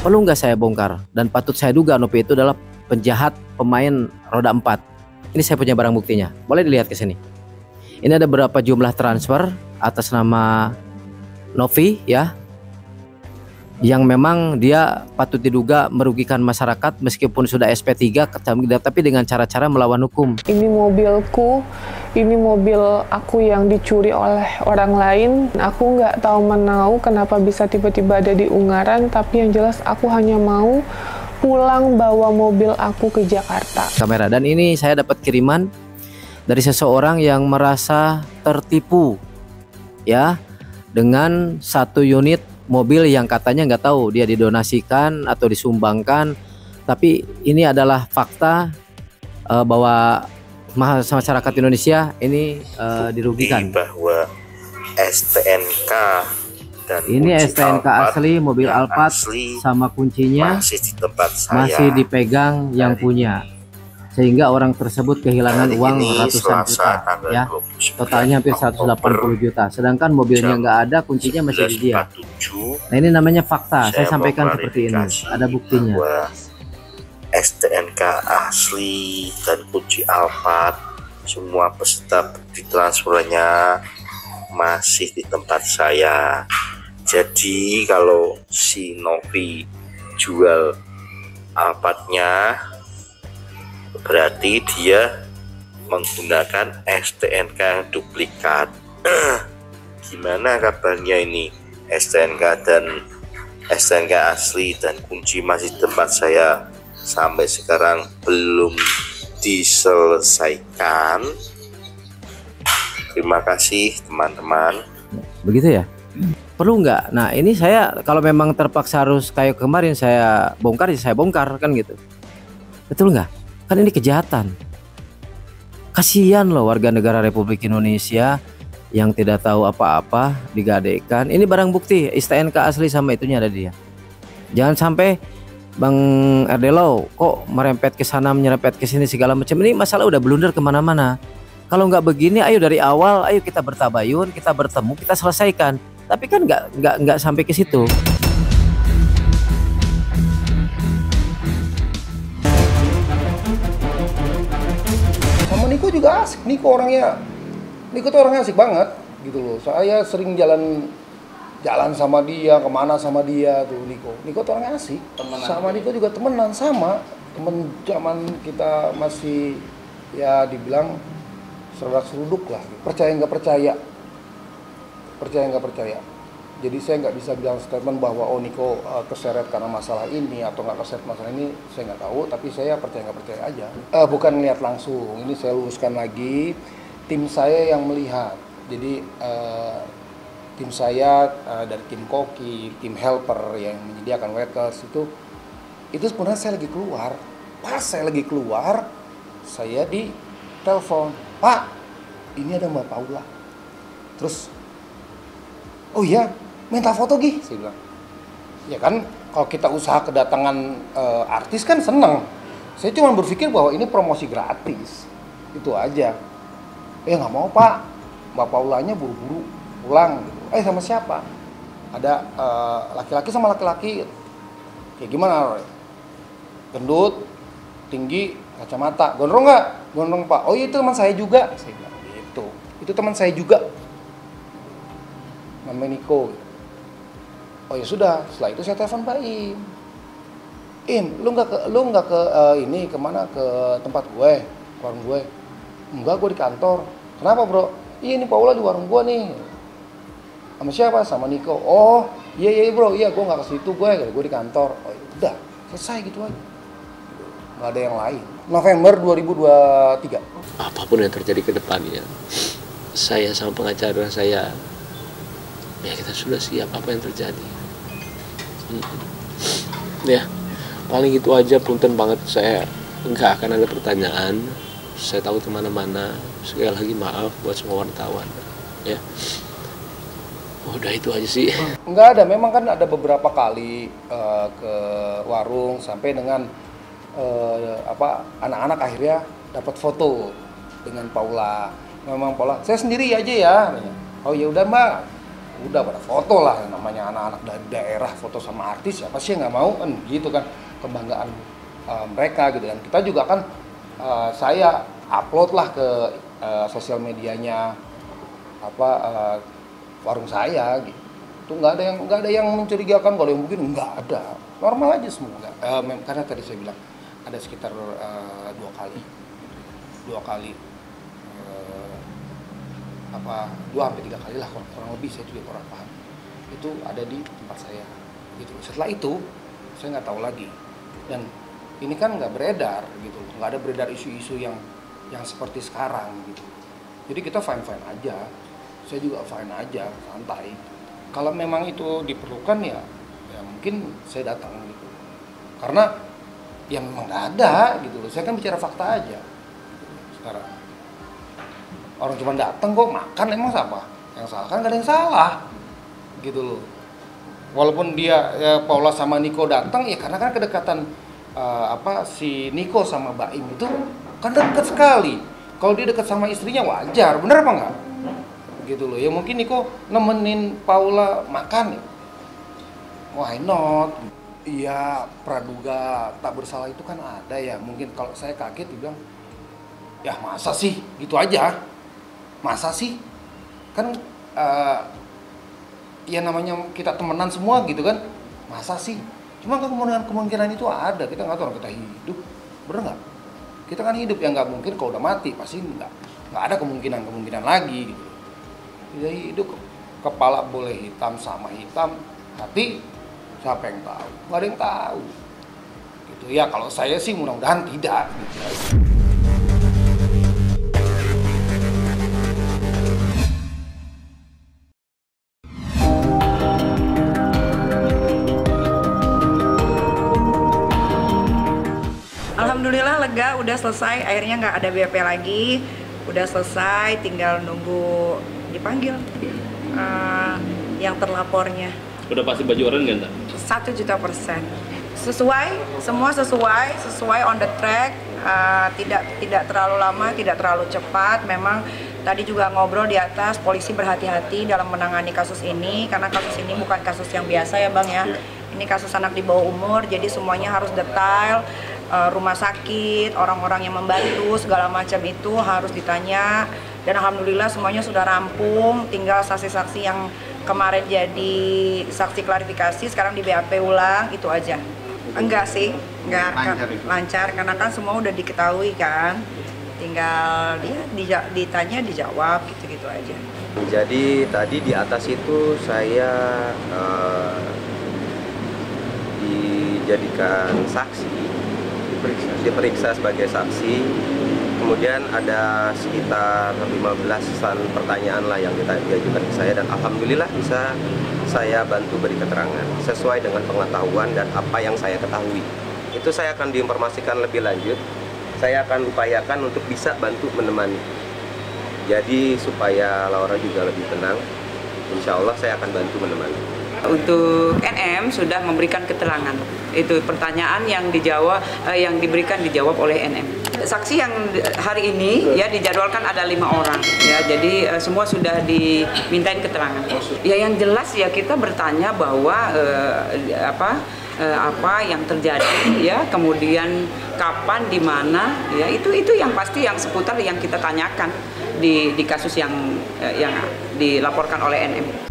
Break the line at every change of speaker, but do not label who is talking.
Perlu nggak saya bongkar? Dan patut saya duga Novi itu adalah penjahat pemain roda 4. Ini saya punya barang buktinya. Boleh dilihat ke sini. Ini ada berapa jumlah transfer atas nama Novi ya, yang memang dia patut diduga merugikan masyarakat meskipun sudah SP3, tapi dengan cara-cara melawan hukum.
Ini mobilku, ini mobil aku yang dicuri oleh orang lain. Aku nggak tahu menau kenapa bisa tiba-tiba ada di Ungaran, tapi yang jelas aku hanya mau pulang bawa mobil aku ke Jakarta.
Kamera, dan ini saya dapat kiriman dari seseorang yang merasa tertipu ya, dengan satu unit mobil yang katanya nggak tahu dia didonasikan atau disumbangkan, tapi ini adalah fakta bahwa masyarakat Indonesia ini dirugikan.
Bahwa STNK dan
ini STNK asli mobil Alphard sama kuncinya
masih di tempat saya,
masih dipegang yang punya, sehingga orang tersebut kehilangan uang ratusan juta ya, totalnya hampir 180 juta, sedangkan mobilnya nggak ada, kuncinya masih di dia. Nah ini namanya fakta, saya sampaikan seperti ini, ada buktinya.
STNK asli dan kunci Alphard, semua peserta bukti transfernya masih di tempat saya. Jadi kalau si Novi jual Alphardnya, berarti dia menggunakan STNK duplikat. Gimana kabarnya ini? STNK asli dan kunci masih di tempat saya, sampai sekarang belum diselesaikan. Terima kasih teman-teman.
Begitu ya? Perlu nggak? Nah ini saya kalau memang terpaksa harus kayak kemarin saya bongkar, ya saya bongkar kan gitu. Betul nggak? Kan ini kejahatan. Kasihan loh warga negara Republik Indonesia yang tidak tahu apa-apa digadaikan. Ini barang bukti STNK asli sama itunya ada dia. Jangan sampai Bang Erdelo kok merempet ke sana, menyerempet ke sini segala macam. Ini masalah udah blunder kemana-mana. Kalau nggak begini, ayo dari awal, ayo kita bertabayun, kita bertemu, kita selesaikan. Tapi kan nggak sampai ke situ.
Niko juga asik, Niko tuh orangnya asik banget gitu loh. Saya sering jalan sama dia, kemana sama dia tuh Niko tuh orangnya asik. Sama Niko juga temenan, sama temen zaman kita masih ya dibilang serudak-seruduk lah. Percaya nggak percaya. Jadi saya nggak bisa bilang statement bahwa oh Niko keseret karena masalah ini atau nggak keseret masalah ini, saya nggak tahu. Tapi saya percaya nggak percaya aja. Bukan lihat langsung. Ini saya luruskan lagi. Tim saya yang melihat. Jadi tim saya dari tim koki, tim helper yang menyediakan waiters itu sebenarnya saya lagi keluar. Pas saya lagi keluar, saya di telepon, Pak, ini ada Mbak Paula. Terus, oh iya, minta foto Gi, saya bilang. Ya kan, kalau kita usaha kedatangan artis kan seneng. Saya cuma berpikir bahwa ini promosi gratis, itu aja. Nggak mau Pak, Mbak Paulanya buru-buru pulang. Gitu. Sama siapa? Ada laki-laki sama laki-laki. Kayak gimana, Roy? Gendut, tinggi, kacamata. Gondrong nggak? Gondrong Pak. Oh iya, itu teman saya juga. Saya bilang gitu. Itu teman saya juga. Namanya Niko. Oh ya sudah, setelah itu saya telepon Pak Im. Lu nggak ke ini kemana, ke tempat gue, warung gue? Enggak, gue di kantor. Kenapa bro? Iya ini Paula di warung gue nih. Sama siapa? Sama Niko. Oh iya bro, iya gue nggak ke situ, gue di kantor. Oh ya udah, selesai gitu aja. Nggak ada yang lain. November 2023.
Apapun yang terjadi ke depannya, saya sama pengacara saya, ya kita sudah siap apa yang terjadi. Ya, paling itu aja, punten banget, saya nggak akan ada pertanyaan. Saya tahu kemana-mana. Sekali lagi maaf buat semua wartawan. Ya, udah itu aja sih.
Nggak ada, memang kan ada beberapa kali ke warung sampai dengan anak-anak akhirnya dapat foto dengan Paula. Memang Paula, saya sendiri aja ya. Oh ya udah Mbak, udah pada foto lah, namanya anak-anak dari daerah foto sama artis, siapa sih yang nggak mau kan gitu kan, kebanggaan mereka gitu kan. Kita juga kan saya upload lah ke sosial medianya warung saya gitu. Itu nggak ada yang mencurigakan, kalau yang mungkin nggak ada, normal aja semua. Karena tadi saya bilang ada sekitar 2 kali 2 sampai 3 kali lah kurang lebih, saya juga kurang paham, itu ada di tempat saya gitu. Setelah itu saya nggak tahu lagi, dan ini kan nggak beredar gitu, nggak ada beredar isu-isu yang seperti sekarang gitu. Jadi kita fine aja, saya juga fine aja, santai. Kalau memang itu diperlukan ya mungkin saya datang gitu, karena ya memang nggak ada gitu loh. Saya kan bicara fakta aja gitu. Sekarang orang cuma datang kok makan, emang siapa yang salah? Kan nggak ada yang salah gitu loh. Walaupun dia Paula sama Niko datang ya karena kan kedekatan si Niko sama Baim itu kan dekat sekali. Kalau dia dekat sama istrinya wajar, bener apa enggak? Gitu loh. Ya mungkin Niko nemenin Paula makan, why not? Iya, praduga tak bersalah itu kan ada ya. Mungkin kalau saya kaget dibilang, ya masa sih gitu aja, masa sih kan ya namanya kita temenan semua gitu kan, masa sih? Cuma kemungkinan itu ada, kita nggak tahu, orang kita hidup, bener nggak? Kita kan hidup, yang nggak mungkin kalau udah mati pasti nggak ada kemungkinan lagi gitu. Kita hidup, kepala boleh hitam sama hitam, hati siapa yang tahu? Nggak ada yang tahu gitu ya. Kalau saya sih mudah-mudahan tidak gitu.
Alhamdulillah lega, udah selesai, akhirnya nggak ada BAP lagi, udah selesai, tinggal nunggu dipanggil yang terlapornya.
Udah pasti baju oranye nggak?
1.000.000%. Semua sesuai on the track, tidak terlalu lama, tidak terlalu cepat. Memang tadi juga ngobrol di atas, polisi berhati-hati dalam menangani kasus ini, karena kasus ini bukan kasus yang biasa ya Bang ya. Ini kasus anak di bawah umur, jadi semuanya harus detail. Rumah sakit, orang-orang yang membantu, segala macam itu harus ditanya. Dan alhamdulillah semuanya sudah rampung, tinggal saksi-saksi yang kemarin jadi saksi klarifikasi sekarang di BAP ulang, itu aja. Enggak sih, enggak lancar karena kan semua udah diketahui kan. Tinggal dia ditanya, dijawab, gitu-gitu aja.
Jadi tadi di atas itu saya dijadikan saksi, diperiksa sebagai saksi. Kemudian ada sekitar 15-an pertanyaan lah yang diajukan ke saya, dan alhamdulillah bisa saya bantu beri keterangan sesuai dengan pengetahuan dan apa yang saya ketahui. Itu saya akan diinformasikan lebih lanjut. Saya akan upayakan untuk bisa bantu menemani. Jadi supaya Laura juga lebih tenang, insya Allah saya akan bantu menemani.
Untuk NM sudah memberikan keterangan. Itu pertanyaan yang diberikan dijawab oleh NM. Saksi yang hari ini ya dijadwalkan ada 5 orang ya. Jadi semua sudah dimintain keterangan. Ya yang jelas ya kita bertanya bahwa apa yang terjadi ya, kemudian kapan, di mana ya, itu yang pasti yang seputar yang kita tanyakan di kasus yang dilaporkan oleh NM.